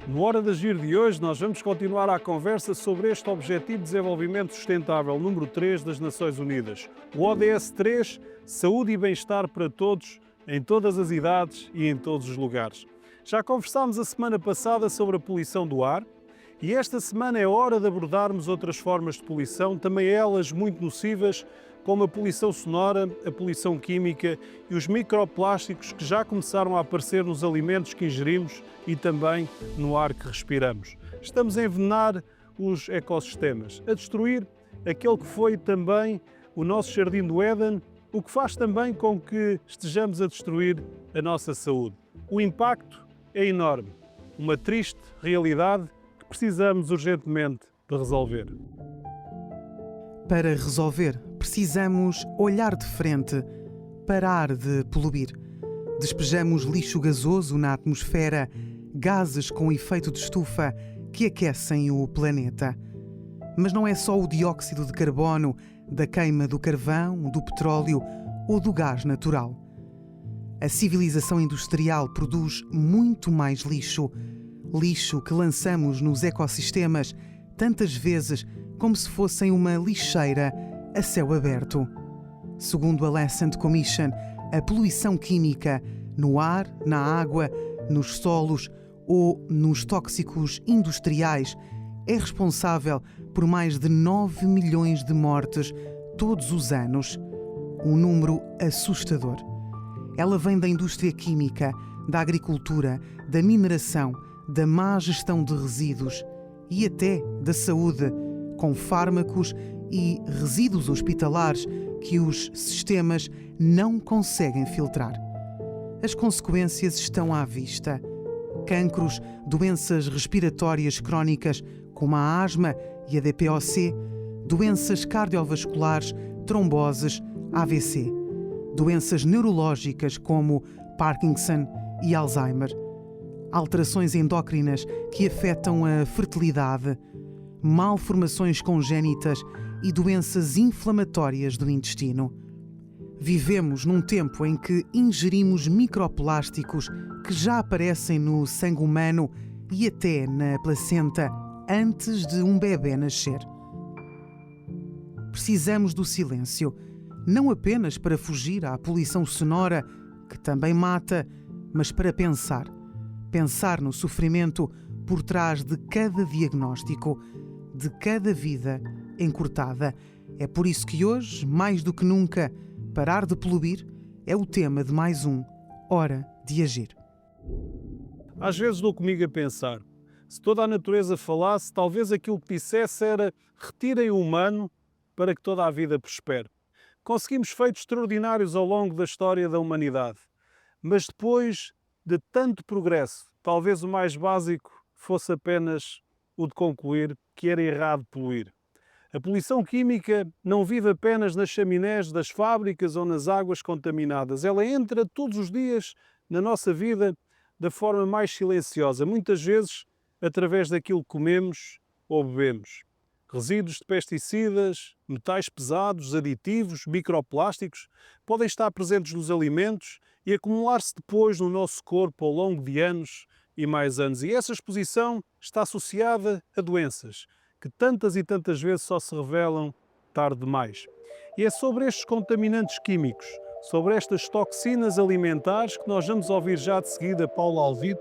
No Hora de Agir de hoje, nós vamos continuar a conversa sobre este Objetivo de Desenvolvimento Sustentável número 3 das Nações Unidas. O ODS 3, saúde e bem-estar para todos, em todas as idades e em todos os lugares. Já conversámos a semana passada sobre a poluição do ar e esta semana é hora de abordarmos outras formas de poluição, também elas muito nocivas, como a poluição sonora, a poluição química e os microplásticos que já começaram a aparecer nos alimentos que ingerimos e também no ar que respiramos. Estamos a envenenar os ecossistemas, a destruir aquele que foi também o nosso jardim do Éden, o que faz também com que estejamos a destruir a nossa saúde. O impacto é enorme, uma triste realidade que precisamos urgentemente de resolver. Para resolver, precisamos olhar de frente, parar de poluir. Despejamos lixo gasoso na atmosfera, gases com efeito de estufa que aquecem o planeta. Mas não é só o dióxido de carbono da queima do carvão, do petróleo ou do gás natural. A civilização industrial produz muito mais lixo. Lixo que lançamos nos ecossistemas tantas vezes como se fossem uma lixeira a céu aberto. Segundo a Lancet Commission, a poluição química no ar, na água, nos solos ou nos tóxicos industriais é responsável por mais de 9 milhões de mortes todos os anos. Um número assustador. Ela vem da indústria química, da agricultura, da mineração, da má gestão de resíduos e até da saúde, com fármacos e resíduos hospitalares que os sistemas não conseguem filtrar. As consequências estão à vista. Cancros, doenças respiratórias crónicas como a asma e a DPOC, doenças cardiovasculares, tromboses, AVC, doenças neurológicas como Parkinson e Alzheimer, alterações endócrinas que afetam a fertilidade, malformações congénitas e doenças inflamatórias do intestino. Vivemos num tempo em que ingerimos microplásticos que já aparecem no sangue humano e até na placenta antes de um bebê nascer. Precisamos do silêncio, não apenas para fugir à poluição sonora, que também mata, mas para pensar. Pensar no sofrimento por trás de cada diagnóstico, de cada vida encurtada. É por isso que hoje, mais do que nunca, parar de poluir é o tema de mais um Hora de Agir. Às vezes dou comigo a pensar, se toda a natureza falasse, talvez aquilo que dissesse era retirem o humano para que toda a vida prospere. Conseguimos feitos extraordinários ao longo da história da humanidade, mas depois de tanto progresso, talvez o mais básico fosse apenas o de concluir que era errado poluir. A poluição química não vive apenas nas chaminés das fábricas ou nas águas contaminadas. Ela entra todos os dias na nossa vida da forma mais silenciosa, muitas vezes através daquilo que comemos ou bebemos. Resíduos de pesticidas, metais pesados, aditivos, microplásticos podem estar presentes nos alimentos e acumular-se depois no nosso corpo ao longo de anos e mais anos. E essa exposição está associada a doenças que tantas e tantas vezes só se revelam tarde demais. E é sobre estes contaminantes químicos, sobre estas toxinas alimentares que nós vamos ouvir já de seguida Paulo Alvito,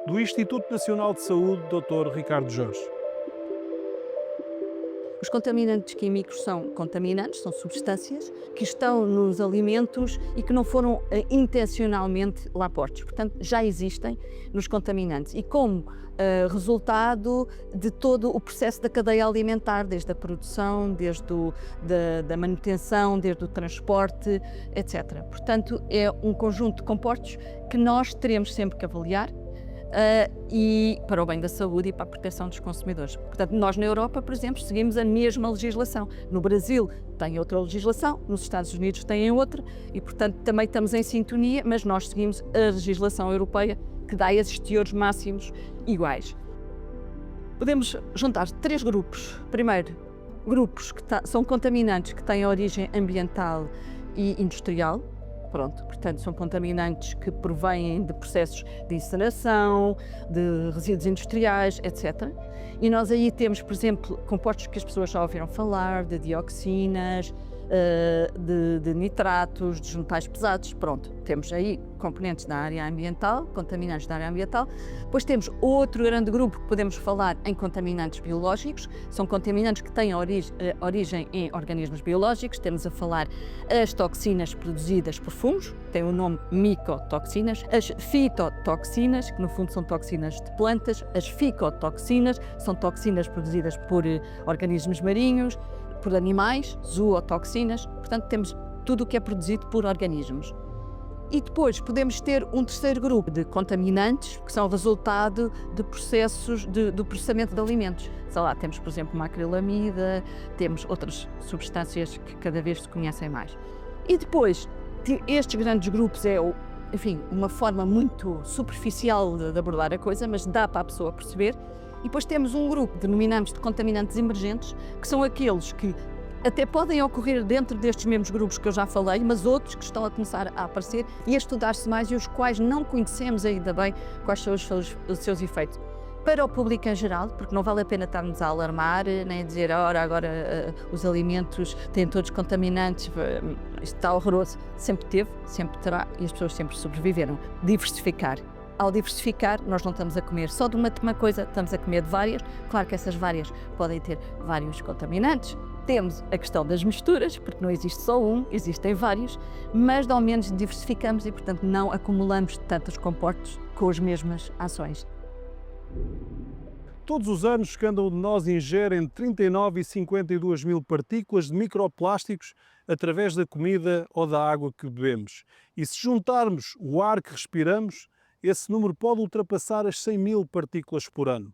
do Instituto Nacional de Saúde, Dr. Ricardo Jorge. Os contaminantes químicos são contaminantes, são substâncias que estão nos alimentos e que não foram intencionalmente lá postos. Portanto, já existem nos contaminantes e como resultado de todo o processo da cadeia alimentar, desde a produção, da manutenção, desde o transporte, etc. Portanto, é um conjunto de compostos que nós teremos sempre que avaliar e para o bem da saúde e para a proteção dos consumidores. Portanto, nós na Europa, por exemplo, seguimos a mesma legislação. No Brasil tem outra legislação, nos Estados Unidos têm outra e, portanto, também estamos em sintonia, mas nós seguimos a legislação europeia que dá esses teores máximos iguais. Podemos juntar três grupos. Primeiro, grupos que são contaminantes que têm origem ambiental e industrial. Pronto, portanto, são contaminantes que provêm de processos de incineração, de resíduos industriais, etc. E nós aí temos, por exemplo, compostos que as pessoas já ouviram falar, de dioxinas, de nitratos, de metais pesados. Pronto, temos aí componentes da área ambiental, contaminantes da área ambiental. Depois temos outro grande grupo que podemos falar em contaminantes biológicos. São contaminantes que têm origem em organismos biológicos. Temos a falar as toxinas produzidas por fungos, tem o nome micotoxinas, as fitotoxinas, que no fundo são toxinas de plantas, as ficotoxinas, são toxinas produzidas por organismos marinhos, por animais, zootoxinas, portanto temos tudo o que é produzido por organismos. E depois podemos ter um terceiro grupo de contaminantes que são resultado de processos do processamento de alimentos. Sei lá, temos por exemplo macrilamida, temos outras substâncias que cada vez se conhecem mais. E depois, estes grandes grupos enfim, uma forma muito superficial de abordar a coisa, mas dá para a pessoa perceber. E depois temos um grupo que denominamos de contaminantes emergentes, que são aqueles que até podem ocorrer dentro destes mesmos grupos que eu já falei, mas outros que estão a começar a aparecer e a estudar-se mais e os quais não conhecemos ainda bem quais são os seus efeitos. Para o público em geral, porque não vale a pena estarmos a alarmar, nem a dizer, ora, agora os alimentos têm todos contaminantes, isto está horroroso. Sempre teve, sempre terá e as pessoas sempre sobreviveram. Diversificar. Ao diversificar, nós não estamos a comer só de uma coisa, estamos a comer de várias. Claro que essas várias podem ter vários contaminantes. Temos a questão das misturas, porque não existe só um, existem vários, mas ao menos diversificamos e, portanto, não acumulamos tantos compostos com as mesmas ações. Todos os anos, cada um de nós ingere entre 39 e 52 mil partículas de microplásticos através da comida ou da água que bebemos. E se juntarmos o ar que respiramos, esse número pode ultrapassar as 100 mil partículas por ano.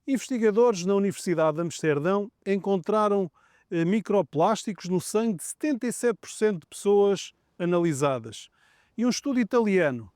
Investigadores na Universidade de Amsterdão encontraram microplásticos no sangue de 77% de pessoas analisadas. E um estudo italiano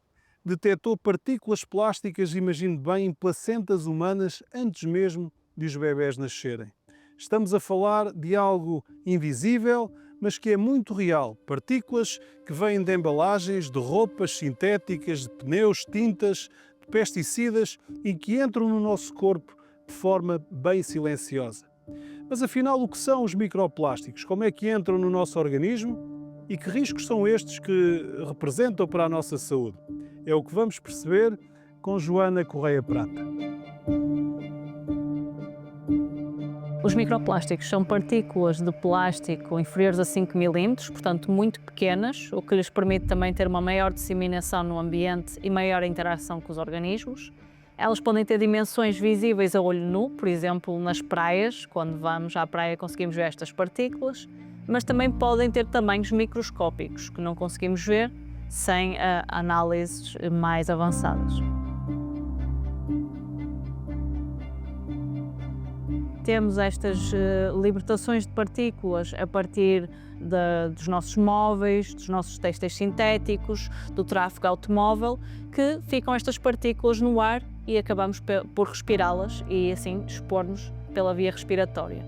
detectou partículas plásticas, imagine bem, em placentas humanas antes mesmo de os bebés nascerem. Estamos a falar de algo invisível, mas que é muito real. Partículas que vêm de embalagens, de roupas sintéticas, de pneus, tintas, de pesticidas e que entram no nosso corpo de forma bem silenciosa. Mas afinal, o que são os microplásticos? Como é que entram no nosso organismo? E que riscos são estes que representam para a nossa saúde? É o que vamos perceber com Joana Correia Prata. Os microplásticos são partículas de plástico inferiores a 5 milímetros, portanto muito pequenas, o que lhes permite também ter uma maior disseminação no ambiente e maior interação com os organismos. Elas podem ter dimensões visíveis a olho nu, por exemplo, nas praias, quando vamos à praia conseguimos ver estas partículas, mas também podem ter tamanhos microscópicos, que não conseguimos ver sem análises mais avançadas. Temos estas libertações de partículas a partir dos nossos móveis, dos nossos têxteis sintéticos, do tráfego automóvel, que ficam estas partículas no ar e acabamos por respirá-las e assim expor-nos pela via respiratória.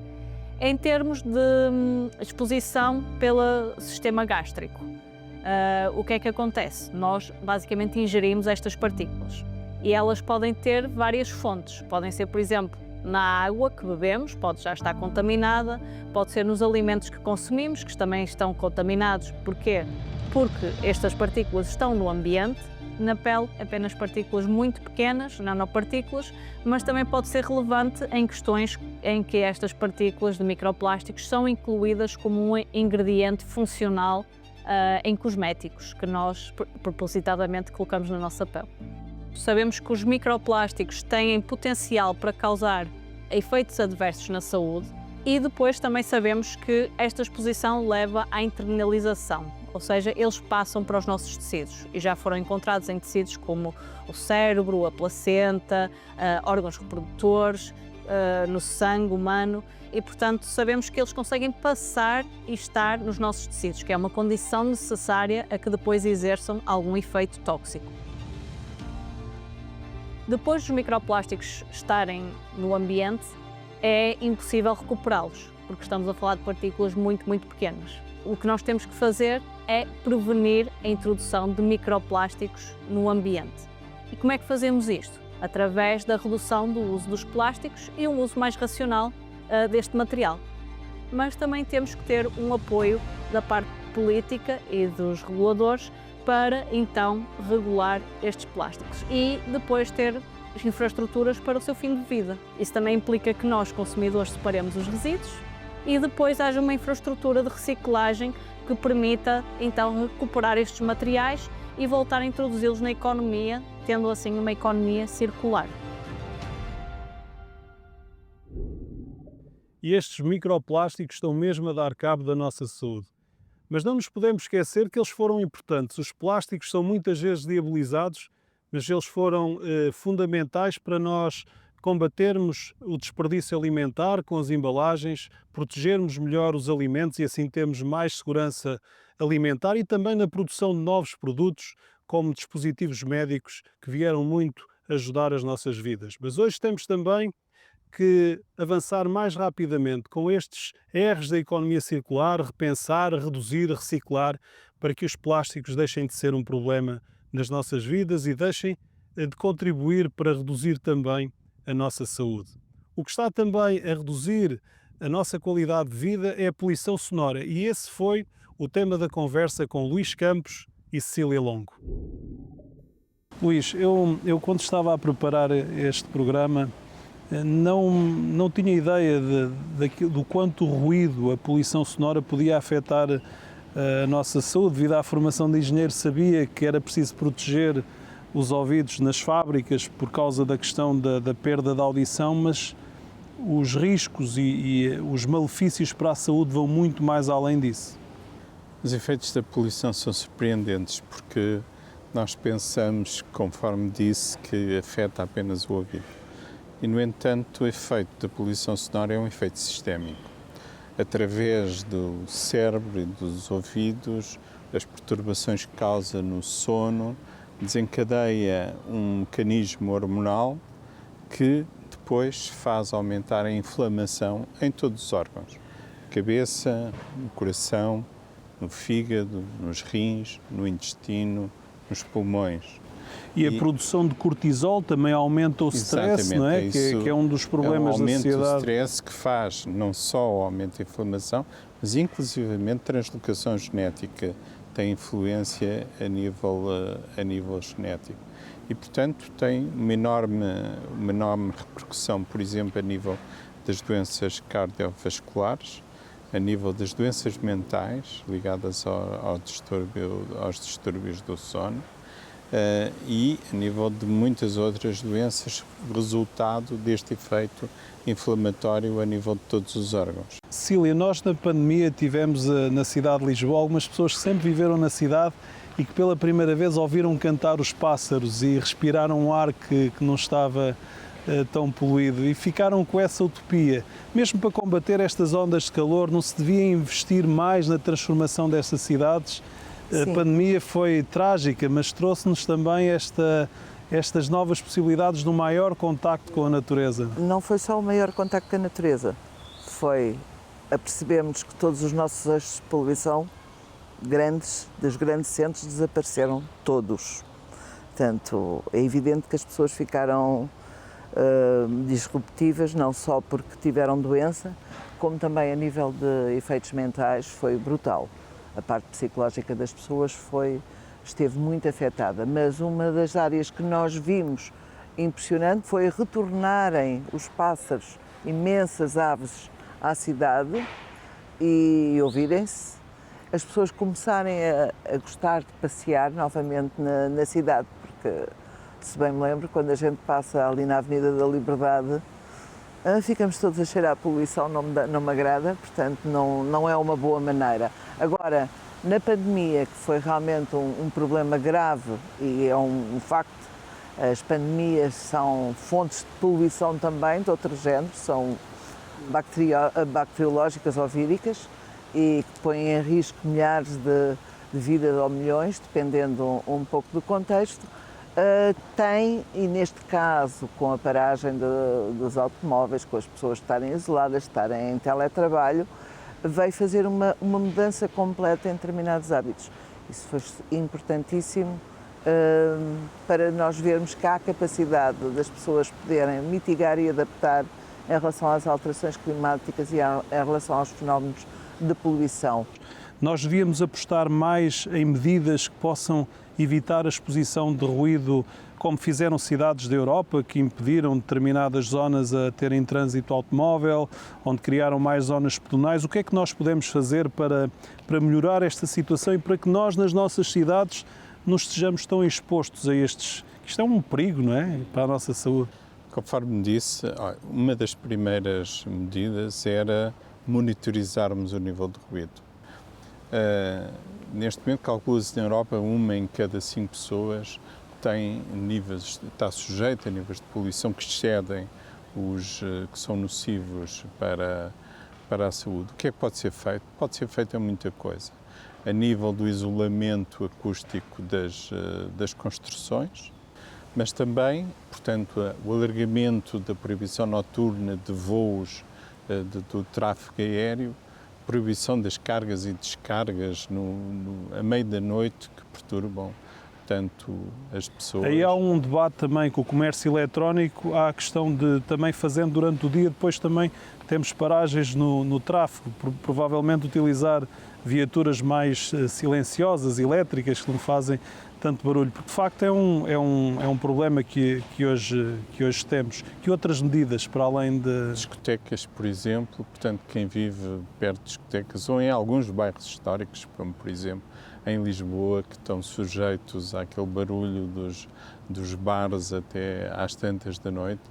Em termos de exposição pelo sistema gástrico, o que é que acontece? Nós basicamente ingerimos estas partículas e elas podem ter várias fontes. Podem ser, por exemplo, na água que bebemos, pode já estar contaminada, pode ser nos alimentos que consumimos, que também estão contaminados. Porquê? Porque estas partículas estão no ambiente, na pele apenas partículas muito pequenas, nanopartículas, mas também pode ser relevante em questões em que estas partículas de microplásticos são incluídas como um ingrediente funcional em cosméticos que nós propositadamente colocamos na nossa pele. Sabemos que os microplásticos têm potencial para causar efeitos adversos na saúde e depois também sabemos que esta exposição leva à internalização, ou seja, eles passam para os nossos tecidos e já foram encontrados em tecidos como o cérebro, a placenta, órgãos reprodutores, no sangue humano e, portanto, sabemos que eles conseguem passar e estar nos nossos tecidos, que é uma condição necessária a que depois exerçam algum efeito tóxico. Depois dos microplásticos estarem no ambiente, é impossível recuperá-los, porque estamos a falar de partículas muito, muito pequenas. o que nós temos que fazer é prevenir a introdução de microplásticos no ambiente. E como é que fazemos isto? Através da redução do uso dos plásticos e um uso mais racional deste material. Mas também temos que ter um apoio da parte política e dos reguladores para então regular estes plásticos e depois ter infraestruturas para o seu fim de vida. Isso também implica que nós, consumidores, separemos os resíduos e depois haja uma infraestrutura de reciclagem que permita então recuperar estes materiais e voltar a introduzi-los na economia, tendo assim uma economia circular. E estes microplásticos estão mesmo a dar cabo da nossa saúde. Mas não nos podemos esquecer que eles foram importantes. Os plásticos são muitas vezes diabolizados, mas eles foram fundamentais para nós combatermos o desperdício alimentar com as embalagens, protegermos melhor os alimentos e assim termos mais segurança alimentar e também na produção de novos produtos, como dispositivos médicos que vieram muito ajudar as nossas vidas. Mas hoje temos também que avançar mais rapidamente com estes R's da economia circular, repensar, reduzir, reciclar, para que os plásticos deixem de ser um problema nas nossas vidas e deixem de contribuir para reduzir também a nossa saúde. O que está também a reduzir a nossa qualidade de vida é a poluição sonora e esse foi o tema da conversa com Luís Campos e Cecília Longo. Luís, eu quando estava a preparar este programa não tinha ideia do quanto o ruído, a poluição sonora podia afetar a nossa saúde. Devido à formação de engenheiro, sabia que era preciso proteger os ouvidos nas fábricas por causa da questão da perda da audição, mas os riscos e os malefícios para a saúde vão muito mais além disso. Os efeitos da poluição são surpreendentes porque nós pensamos, conforme disse, que afeta apenas o ouvido. E, no entanto, o efeito da poluição sonora é um efeito sistémico. Através do cérebro e dos ouvidos, as perturbações que causa no sono, desencadeia um mecanismo hormonal que depois faz aumentar a inflamação em todos os órgãos. Cabeça, no coração, no fígado, nos rins, no intestino, nos pulmões. E a produção de cortisol também aumenta o stress, não é? Que é um dos problemas da sociedade. É um aumento do stress que faz não só o aumento da inflamação, mas inclusivamente translocação genética tem influência a nível genético. E, portanto, tem uma enorme repercussão, por exemplo, a nível das doenças cardiovasculares, a nível das doenças mentais ligadas aos distúrbios do sono, e a nível de muitas outras doenças, resultado deste efeito inflamatório a nível de todos os órgãos. Cecília, nós na pandemia tivemos na cidade de Lisboa algumas pessoas que sempre viveram na cidade e que pela primeira vez ouviram cantar os pássaros e respiraram um ar que não estava tão poluído e ficaram com essa utopia. Mesmo para combater estas ondas de calor, não se devia investir mais na transformação destas cidades? Sim. A pandemia foi trágica, mas trouxe-nos também estas novas possibilidades de um maior contacto com a natureza. Não foi só o maior contacto com a natureza, foi apercebemos que todos os nossos eixos de poluição dos grandes centros desapareceram todos. Portanto, é evidente que as pessoas ficaram disruptivas, não só porque tiveram doença, como também a nível de efeitos mentais foi brutal. A parte psicológica das pessoas esteve muito afetada, mas uma das áreas que nós vimos impressionante foi retornarem os pássaros, imensas aves, à cidade e ouvirem-se, as pessoas começarem a gostar de passear novamente na cidade, porque, se bem me lembro, quando a gente passa ali na Avenida da Liberdade, ficamos todos a cheirar a poluição, não me agrada, portanto não é uma boa maneira. Agora, na pandemia, que foi realmente um problema grave e é um facto, as pandemias são fontes de poluição também, de outros géneros, são bacteriológicas ou víricas e que põem em risco milhares de vidas ou milhões, dependendo um pouco do contexto. E neste caso, com a paragem dos automóveis, com as pessoas estarem isoladas, estarem em teletrabalho, veio fazer uma mudança completa em determinados hábitos. Isso foi importantíssimo para nós vermos que há capacidade das pessoas poderem mitigar e adaptar em relação às alterações climáticas e em relação aos fenómenos de poluição. Nós devíamos apostar mais em medidas que possam evitar a exposição de ruído, como fizeram cidades da Europa, que impediram determinadas zonas a terem trânsito automóvel, onde criaram mais zonas pedonais. O que é que nós podemos fazer para melhorar esta situação e para que nós, nas nossas cidades, não estejamos tão expostos a estes... Isto é um perigo, não é? Para a nossa saúde. Conforme disse, uma das primeiras medidas era monitorizarmos o nível de ruído. Neste momento, calcula-se na Europa, 1 em cada 5 pessoas está sujeita a níveis de poluição que excedem os que são nocivos para a saúde. O que é que pode ser feito? Pode ser feito muita coisa. A nível do isolamento acústico das construções, mas também, portanto, o alargamento da proibição noturna de voos do tráfego aéreo, proibição das cargas e descargas a meio da noite que perturbam tanto as pessoas. Aí há um debate também com o comércio eletrónico, há a questão de também fazendo durante o dia, depois também temos paragens no tráfego, provavelmente utilizar viaturas mais silenciosas, elétricas, que não fazem tanto barulho, porque de facto é um problema que hoje temos. Que outras medidas para além de... Discotecas, por exemplo, portanto quem vive perto de discotecas ou em alguns bairros históricos, como por exemplo em Lisboa, que estão sujeitos àquele barulho dos bares até às tantas da noite,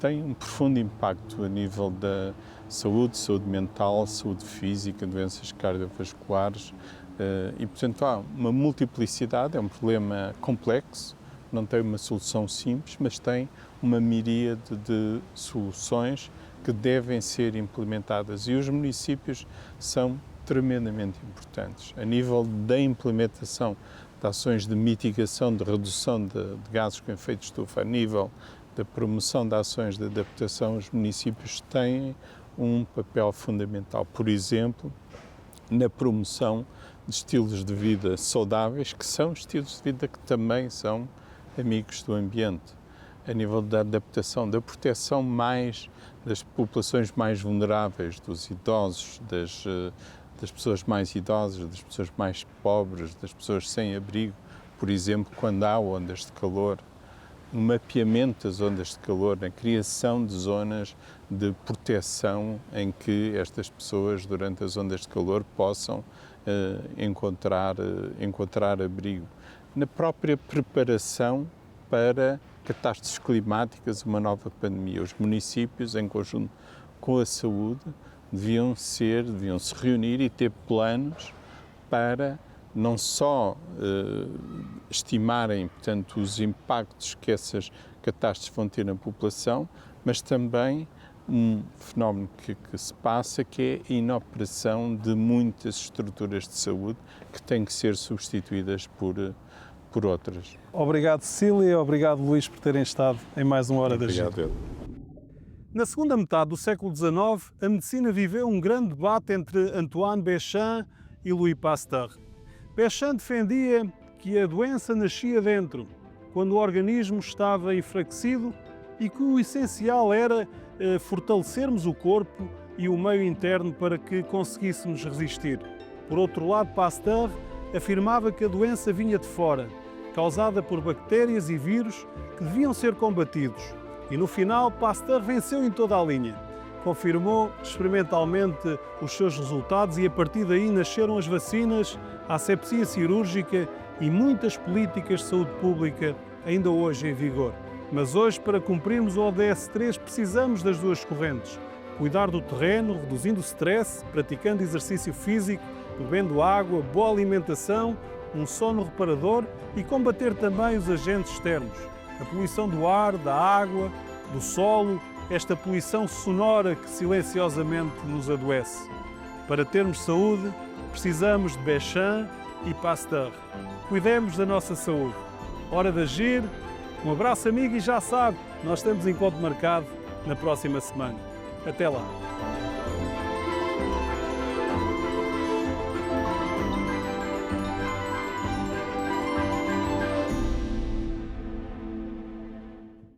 têm um profundo impacto a nível da saúde mental, saúde física, doenças cardiovasculares e, portanto, há uma multiplicidade, é um problema complexo, não tem uma solução simples, mas tem uma miríade de soluções que devem ser implementadas e os municípios são tremendamente importantes. A nível da implementação de ações de mitigação, de redução de gases com efeito de estufa, a nível da promoção de ações de adaptação, os municípios têm um papel fundamental. Por exemplo, na promoção de estilos de vida saudáveis, que são estilos de vida que também são amigos do ambiente. A nível da adaptação, da proteção mais das populações mais vulneráveis, dos idosos, das pessoas mais idosas, das pessoas mais pobres, das pessoas sem abrigo, por exemplo, quando há ondas de calor, um mapeamento das ondas de calor, a criação de zonas de proteção em que estas pessoas, durante as ondas de calor, possam encontrar abrigo. Na própria preparação para catástrofes climáticas, uma nova pandemia, os municípios, em conjunto com a saúde, deviam se reunir e ter planos para não só estimarem, portanto, os impactos que essas catástrofes vão ter na população, mas também um fenómeno que se passa, que é a inoperação de muitas estruturas de saúde que têm que ser substituídas por outras. Obrigado, Cecília, obrigado, Luís, por terem estado em mais uma Hora da Gente. Obrigado. Na segunda metade do século XIX, a medicina viveu um grande debate entre Antoine Béchamp e Louis Pasteur. Béchamp defendia que a doença nascia dentro, quando o organismo estava enfraquecido e que o essencial era fortalecermos o corpo e o meio interno para que conseguíssemos resistir. Por outro lado, Pasteur afirmava que a doença vinha de fora, causada por bactérias e vírus que deviam ser combatidos. E no final, Pasteur venceu em toda a linha. Confirmou experimentalmente os seus resultados e a partir daí nasceram as vacinas, a asepsia cirúrgica e muitas políticas de saúde pública ainda hoje em vigor. Mas hoje, para cumprirmos o ODS 3, precisamos das duas correntes. Cuidar do terreno, reduzindo o stress, praticando exercício físico, bebendo água, boa alimentação, um sono reparador e combater também os agentes externos. A poluição do ar, da água, do solo, esta poluição sonora que silenciosamente nos adoece. Para termos saúde, precisamos de Béchamp e Pasteur. Cuidemos da nossa saúde. Hora de agir. Um abraço, amigo, e já sabe, nós temos encontro marcado na próxima semana. Até lá.